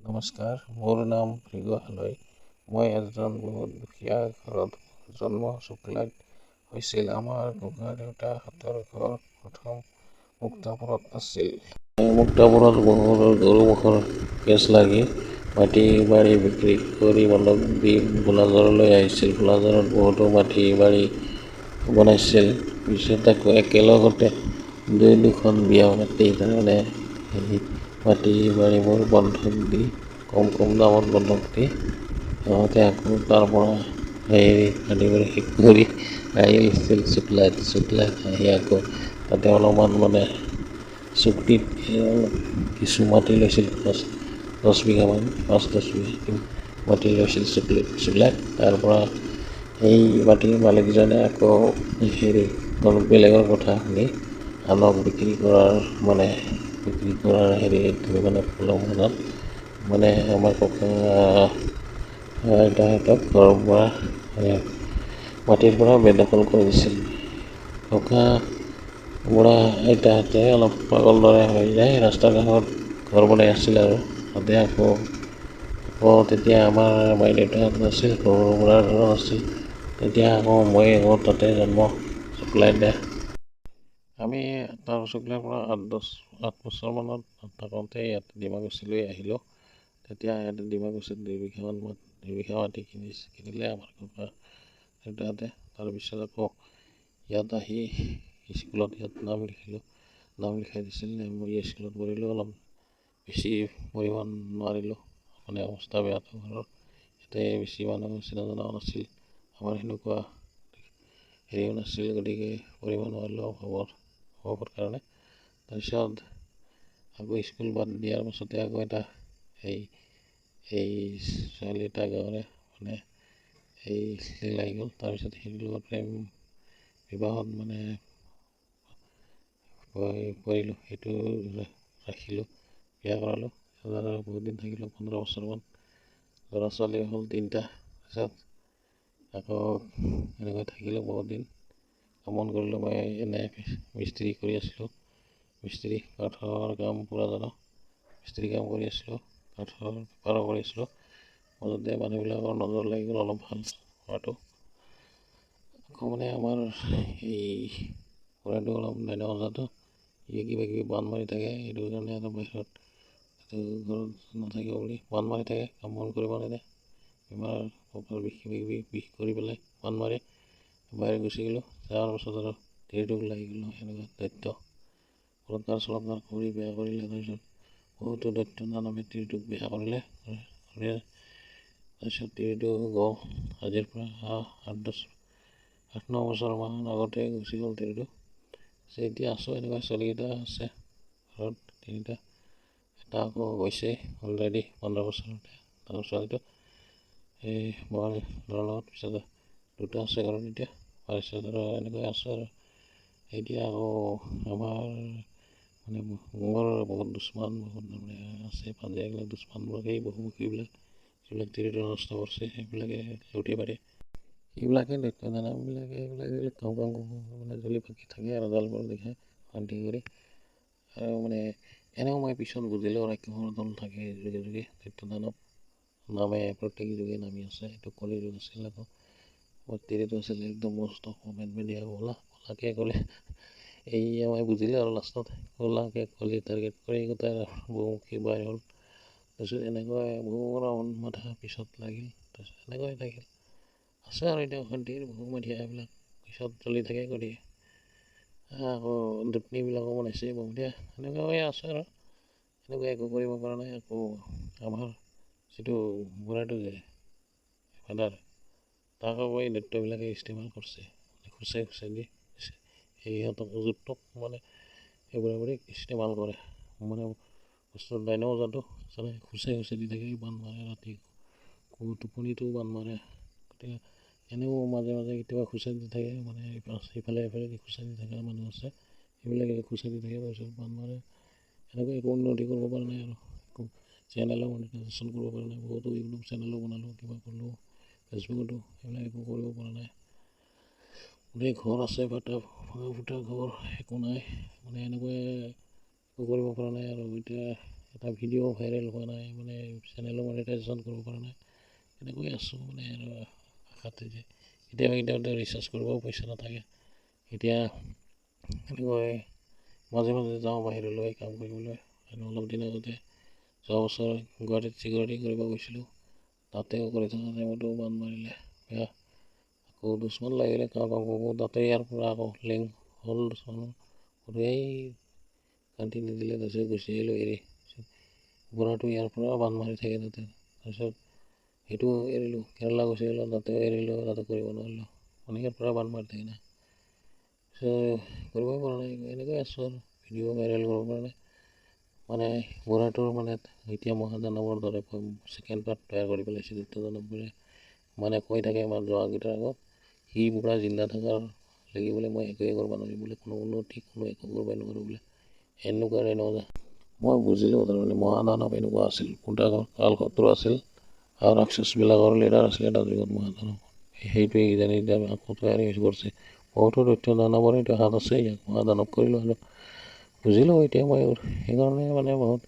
নমস্কাৰ, মোৰ নাম ভৃগু হালৈ। মই এজন বহুত দুখীয়া ঘৰত জন্ম শুক্লাত হৈছিল। আমাৰ ককা দেউতাহঁতৰ ঘৰ প্ৰথম মুক্তাপুৰত আছিল। মুক্তাপুৰত বহুত গৰু-ম'হৰ কেঁচ লাগি মাটি বাৰী বিক্ৰী কৰি বন্ধক দি গোলাজাৰলৈ আহিছিল। গোলাজাৰত বহুতো মাটি বাৰী বনাইছিল। পিছত আকৌ একেলগতে দুখন বিয়া পাতি তাৰমানে সেই মাটি বাৰীবোৰ বন্ধক দি কম দামত বন্ধক দি সিহঁতে আকৌ তাৰ পৰা মাটি বাৰী শেষ কৰি আহিছিল শুক্লাত আহি আকৌ তাতে অলপমান চুক্তিত কিছু মাটি লৈছিল 10 বিঘামান 5-10 বিঘা মাটি লৈছিল শুক্লাত। তাৰ পৰা সেই মাটিৰ মালিকজনে আকৌ বেলেগৰ কথা শুনি আনক বিক্ৰী কৰাৰ প্ৰলোভনত আমাৰ ককা আইতাহঁতক ঘৰৰ পৰা মাটিৰ পৰা বেদখল কৰি দিছিল। ককা বুঢ়া আইতাহঁতে অলপ পাগল দৰে হৈ যায় ৰাস্তাৰ কাষত ঘৰ বনাই আছিল আৰু তাতে আকৌ তেতিয়া আমাৰ মাই দেউতাহঁত আছিল, সৰু বুঢ়াৰ ঘৰত আছিল। তেতিয়া আকৌ মই তাতে জন্ম শুক্লাতে। আমি তাৰ শুক্লাৰ পৰা 8 বছৰমানত থাকোঁতে ইয়াতে ডিমাকুছিলৈ আহিলোঁ। তেতিয়া ইয়াতে ডিমাকুছিত 2 বিঘা মাটি কিনিলে আমাৰ ককা দেউতাহঁতে। তাৰপিছত আকৌ ইয়াত আহি স্কুলত নাম লিখাই দিছিল। মই স্কুলত পঢ়িলোঁ, অলপ বেছি পঢ়িব নোৱাৰিলোঁ, অৱস্থা বেয়া ঘৰৰ। ইয়াতে বেছি মানুহ চিনা জনাও নাছিল, আমাৰ সেনেকুৱা হেৰিও নাছিল, গতিকে পঢ়িব নোৱাৰিলোঁ অভাৱৰ কাৰণে। তাৰপিছত আকৌ স্কুল বাদ দিয়াৰ পাছতে আকৌ এই ছোৱালী এটা গাঁৱৰে লাগি গ'ল। তাৰপিছত সেই লগত প্ৰেম বিবাহত পৰিলোঁ, সেইটো ৰাখিলোঁ, বিয়া কৰালোঁ। বহুত দিন থাকিলোঁ, 15 বছৰমান। ল'ৰা ছোৱালী হ'ল 3টা। তাৰপিছত আকৌ এনেকৈ থাকিলোঁ বহুত দিন। কাম কৰিলোঁ, মই মিস্ত্ৰী কৰি আছিলোঁ। মিস্ত্ৰী কাঠৰ কাম পুৰা জানো, মিস্ত্ৰী কাম কৰি আছিলোঁ, কাঠৰ বেপাৰো কৰি আছিলোঁ। মাজতে মানুহবিলাকৰ নজৰ লাগি গ'ল অলপ ভাল হোৱাটো। আকৌ আমাৰ এই খুৰাটো অলপ নাজাতো, কিবা বান মাৰি থাকে, সেইটো কাৰণে আৰু বাহিৰত ঘৰত নাথাকিব বুলি বান মাৰি থাকে, কাম বন কৰিব নিদিয়ে। বেমাৰ কঁকাল বিষ কৰি পেলাই বান মাৰি বাহিৰত গুচি গ'লোঁ। তাৰ পাছত আৰু তিৰিটোক লাগি গ'লোঁ, সেনেকুৱা দৈত্য চলৎকাৰ কৰি বেয়া কৰিলে। তাৰপিছত বহুতো দৈত্য নানামে তিৰিটোক বেয়া কৰিলে। তাৰপিছত তিৰিটো গ'ল, আজিৰ পৰা 8-9 বছৰমান আগতে গুচি গ'ল তিৰিটো। এতিয়া আছোঁ, এনেকুৱা ছোৱালীকেইটা আছে ঘৰত 3টা। এটা আকৌ গৈছে অলৰেডি 15 বছৰতে, ডাঙৰ ছোৱালীটো এই ল'ৰাৰ লগত। পিছত 2টা আছে ঘৰত এতিয়া। তাৰপিছত আৰু এনেকৈ আছোঁ আৰু এতিয়া আকৌ আমাৰ মোৰ বহুত দুশ্মন আছে, পাঞ্জাবিলাক দুশ্মনবোৰ সেই বহুমুখীবিলাক যিবিলাক তিৰিটো নষ্ট কৰিছে, সেইবিলাকে লুটি পাৰি সেইবিলাকে দৈত্য দানৱবিলাকে এইবিলাক জ্বলি পাকি থাকে আৰু জালবোৰ দেখাই শান্তি কৰি। আৰু এনেও মই পিছত বুজিলোঁ ৰাক্ষসৰ দল থাকে যুগে যুগে, দৈত্য দানৱ নামে প্ৰত্যেক যুগে নামি আছে। এইটো কলি যুগ আছিল। আকৌ তিৰিটো আছিল একদম মস্ত মেদমেদীয়া ক'লাকে ক'লে মই বুজিলোঁ আৰু লাষ্টত ক'লাকে কলি টাৰ্গেট কৰি গোটাই বহুমুখী বাই হ'ল। তাৰপিছত এনেকৈ বহু মাথা পিছত লাগিল, তাৰপিছত এনেকৈ থাকিল আছে আৰু এতিয়া অশান্তিৰ বহুমতীয়া এইবিলাক পিছত চলি থাকে কৰি আকৌ দুপনীবিলাকো বনাইছে বহুতীয়া এনেকুৱাকৈ আছে আৰু এনেকুৱা একো কৰিব পৰা নাই। আকৌ আমাৰ যিটো বুঢ়াটো যে ফাদাৰ, তাক আকৌ এই দৈত্যবিলাকে ইস্তেমাল কৰিছে, খুচাই দি সিহঁতক যুক্তক সেই বুঢ়াবোৰেক ইস্তেমাল কৰে। বস্তুৰ ডাইন ওজাটো খুচাই দি থাকে, বান মাৰে ৰাতি টোপনিটো বান মাৰে। গতিকে এনেও মাজে মাজে কেতিয়াবা খুচাই দি থাকে, সিফালে দি খুচাই দি থকা মানুহ আছে, সেইবিলাকে খুচাই দি থাকে। তাৰপিছত বান মাৰে। এনেকৈ একো উন্নতি কৰিব পৰা নাই আৰু একো চেনেলো মনিটাইজেশ্যন কৰিব পৰা নাই। বহুতো ইউটিউব চেনেলো বনালোঁ, কিবা কৰিলোঁ, ফেচবুকতো সেইবিলাক একো কৰিব পৰা নাই। গোটেই ঘৰ আছে ভগা ফুটা ঘৰ, একো নাই, এনেকৈ একো কৰিব পৰা নাই আৰু এতিয়া এটা ভিডিঅ' ভাইৰেল হোৱা নাই, মানে চেনেলো মনিটাইজেশ্যন কৰিব পৰা নাই, এনেকৈ আছোঁ মানে আৰু আশাতে যে কেতিয়াবা ৰিচাৰ্জ কৰিবও পইচা নাথাকে। এতিয়া এনেকৈ মাজে মাজে যাওঁ বাহিৰলৈ কাম কৰিবলৈ। আৰু অলপ দিন আগতে যোৱা বছৰ গুৱাহাটীত চিকিউৰিটি কৰিব গৈছিলোঁ, তাতেও কৰি থকা টাইমতো বান মাৰিলে বেয়া, আকৌ দুছমান লাগিলে কাম তাতে ইয়াৰ পৰা আকৌ লিংক হ'ল দুছমানৰ এই কাটি নিদিলে, তাৰপিছত গুচি আহিলোঁ এৰি। বুঢ়াটো ইয়াৰ পৰা বান মাৰি থাকে তাতে, তাৰপিছত সেইটো এৰিলোঁ, কেৰেলা গুচি গ'লোঁ, তাতেও এৰিলোঁ, তাতে কৰিব নোৱাৰিলোঁ, মানে ইয়াৰ পৰা বান মাৰি থাকে না, কৰিবই পৰা নাই। এনেকৈ আছোঁ আৰু ভিডিঅ' ভাইৰেল কৰিব পৰা নাই। মানে বুঢ়াটোৰ মানে এতিয়া মহাদানৱৰ দৰে ছেকেণ্ড পাৰ্ট তৈয়াৰ কৰি পেলাইছে দুৰ্যোধনবোৰে, মানে কৈ থাকে আমাৰ যোৱাকেইটাৰ আগত সি বুঢ়া জিন্দা থকাৰ লাগি বোলে মই একোৱে কৰিব নোৱাৰিম বোলে, কোনো উন্নতি কোনো একো কৰিব নোৱাৰোঁ বোলে, এনেকুৱা। মই বুজিলোঁ তাৰমানে মহাদানৱ এনেকুৱা আছিল, কাল শত্ৰু আছিল আৰু ৰাক্ষসবিলাকৰ লিডাৰ আছিলে এটা যুগত মহাদানৱ। সেইটোৱে কিজানি এতিয়া আকৌ তৈয়াৰী কৰিছে। বহুতো তথ্য দানৱৰ এইটো হাত আছে, ইয়াক মহাদানৱ কৰিলোঁ আৰু বুজিলোঁ এতিয়া মই। সেইকাৰণে মানে বহুত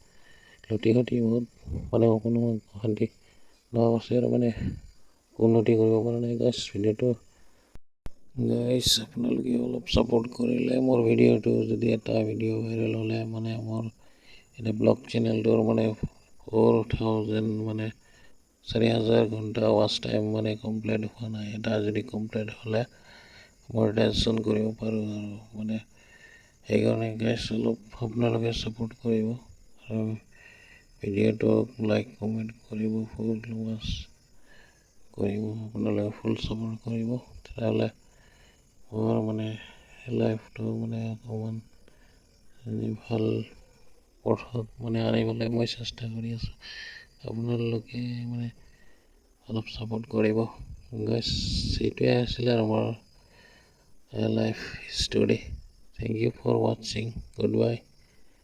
লুটি ঘটি বহুত মানে কোনো শান্তি নোহোৱা হৈছে আৰু মানে উন্নতি কৰিব পৰা নাই। ভিডিঅ'টো আপোনালোকে অলপ ছাপোৰ্ট কৰিলে মোৰ ভিডিঅ'টো, যদি এটা ভিডিঅ' ভাইৰেল হ'লে মানে মোৰ এতিয়া ব্লগ চেনেলটোৰ মানে 4000 মানে 4000 ঘণ্টা ৱাচ টাইম মানে কমপ্লিট হোৱা নাই। এটা যদি কমপ্লিট হ'লে মনিটাইজেশ্যন কৰিব পাৰোঁ আৰু মানে সেইকাৰণে অলপ আপোনালোকে ছাপোৰ্ট কৰিব আৰু ভিডিঅ'টোক লাইক কমেণ্ট কৰিব, ফুল ৱাচ কৰিব, আপোনালোকে ফুল ছাপোৰ্ট কৰিব, তেতিয়াহ'লে মোৰ মানে লাইফটো মানে অকণমান ভাল পথত মানে আনিবলৈ মই চেষ্টা কৰি আছোঁ। আপোনালোকে মানে অলপ ছাপোৰ্ট কৰিব। সেইটোৱে আছিলে আৰু মোৰ life story. Thank you for ৱাচিং, গুড বাই।